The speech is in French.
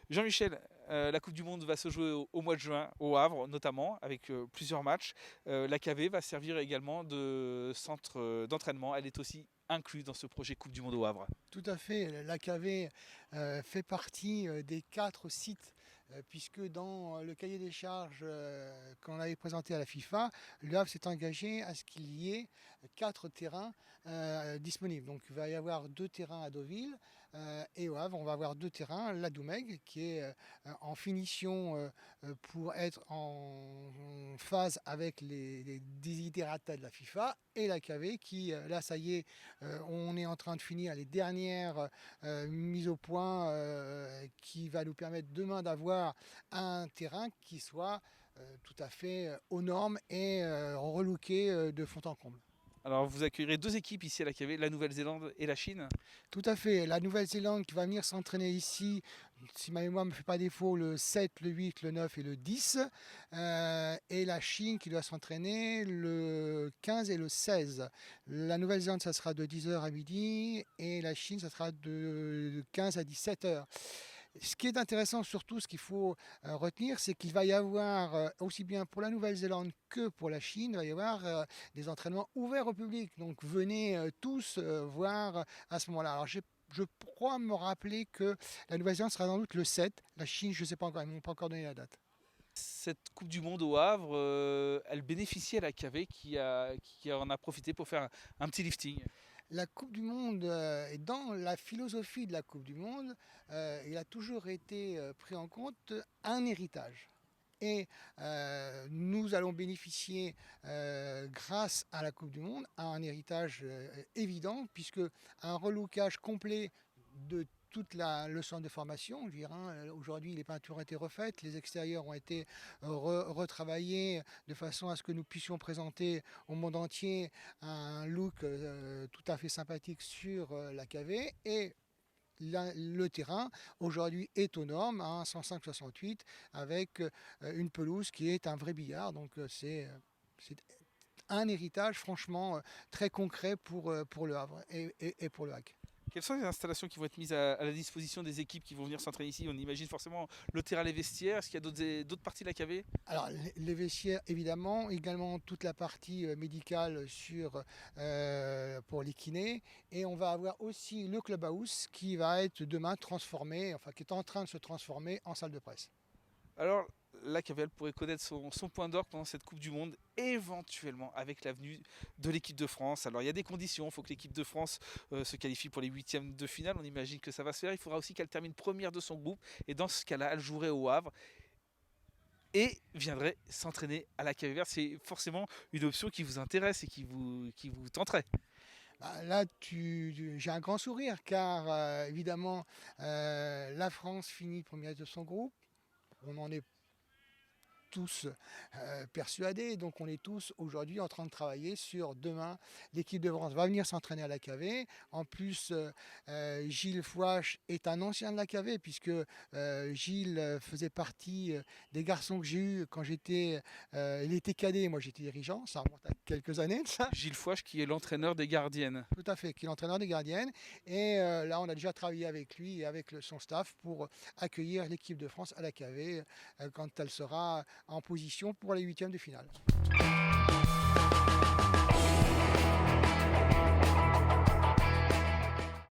Jean-Michel, la Coupe du Monde va se jouer au mois de juin, au Havre notamment, avec plusieurs matchs. L'AKV va servir également de centre d'entraînement. Elle est aussi incluse dans ce projet Coupe du Monde au Havre. Tout à fait, l'AKV fait partie des 4 sites, puisque dans le cahier des charges qu'on avait présenté à la FIFA, le Havre s'est engagé à ce qu'il y ait 4 terrains disponibles. Donc il va y avoir 2 terrains à Deauville et au Havre, on va avoir 2 terrains, la Doumègue qui est en finition pour être en phase avec les desiderata de la FIFA, et l'AKV qui, là ça y est, on est en train de finir les dernières mises au point qui va nous permettre demain d'avoir un terrain qui soit tout à fait aux normes et relooké de fond en comble. Alors vous accueillerez deux équipes ici à l'AKV, la Nouvelle-Zélande et la Chine. Tout à fait. La Nouvelle-Zélande qui va venir s'entraîner ici, si ma mémoire ne me fait pas défaut, le 7, le 8, le 9 et le 10. Et la Chine qui doit s'entraîner le 15 et le 16. La Nouvelle-Zélande, ça sera de 10h à midi et la Chine, ça sera de 15 à 17h. Ce qui est intéressant surtout, ce qu'il faut retenir, c'est qu'il va y avoir, aussi bien pour la Nouvelle-Zélande que pour la Chine, il va y avoir des entraînements ouverts au public. Donc venez tous voir à ce moment-là. Alors je crois me rappeler que la Nouvelle-Zélande sera sans doute le 7, la Chine, je ne sais pas encore, ils ne m'ont pas encore donné la date. Cette Coupe du Monde au Havre, elle bénéficie à l'AKV qui en a profité pour faire un petit lifting. La Coupe du Monde, et dans la philosophie de la Coupe du Monde, il a toujours été pris en compte un héritage. Et nous allons bénéficier, grâce à la Coupe du Monde, à un héritage évident, puisque un relookage complet de toute le centre de formation. Je dirais, hein, aujourd'hui, les peintures ont été refaites, les extérieurs ont été retravaillés de façon à ce que nous puissions présenter au monde entier un look tout à fait sympathique sur la KV. Et le terrain aujourd'hui est aux normes, hein, 105-68, avec une pelouse qui est un vrai billard. Donc c'est un héritage franchement très concret pour le Havre et pour le HAC. Quelles sont les installations qui vont être mises à la disposition des équipes qui vont venir s'entraîner ici? On imagine forcément le terrain, les vestiaires. Est-ce qu'il y a d'autres parties de l'AKV? Alors les vestiaires évidemment, également toute la partie médicale pour les kinés, et on va avoir aussi le clubhouse qui va être demain transformé, enfin qui est en train de se transformer en salle de presse. Alors, l'AKV pourrait connaître son point d'orgue pendant cette Coupe du Monde, éventuellement avec l'avenue de l'équipe de France. Alors, il y a des conditions. Il faut que l'équipe de France se qualifie pour les huitièmes de finale. On imagine que ça va se faire. Il faudra aussi qu'elle termine première de son groupe. Et dans ce cas-là, elle jouerait au Havre et viendrait s'entraîner à l'AKV Vert. C'est forcément une option qui vous intéresse et qui vous tenterait. Bah, là, j'ai un grand sourire car évidemment la France finit première de son groupe. On en est tous persuadés, donc on est tous aujourd'hui en train de travailler sur demain. L'équipe de France va venir s'entraîner à la l'AKV. En plus, Gilles Fouache est un ancien de la l'AKV, puisque Gilles faisait partie des garçons que j'ai eu quand il était cadet, moi j'étais dirigeant, ça remonte à quelques années de ça. Gilles Fouache, qui est l'entraîneur des gardiennes. Tout à fait, qui est l'entraîneur des gardiennes. Et là, on a déjà travaillé avec lui et avec son staff pour accueillir l'équipe de France à la l'AKV quand elle sera en position pour les huitièmes de finale.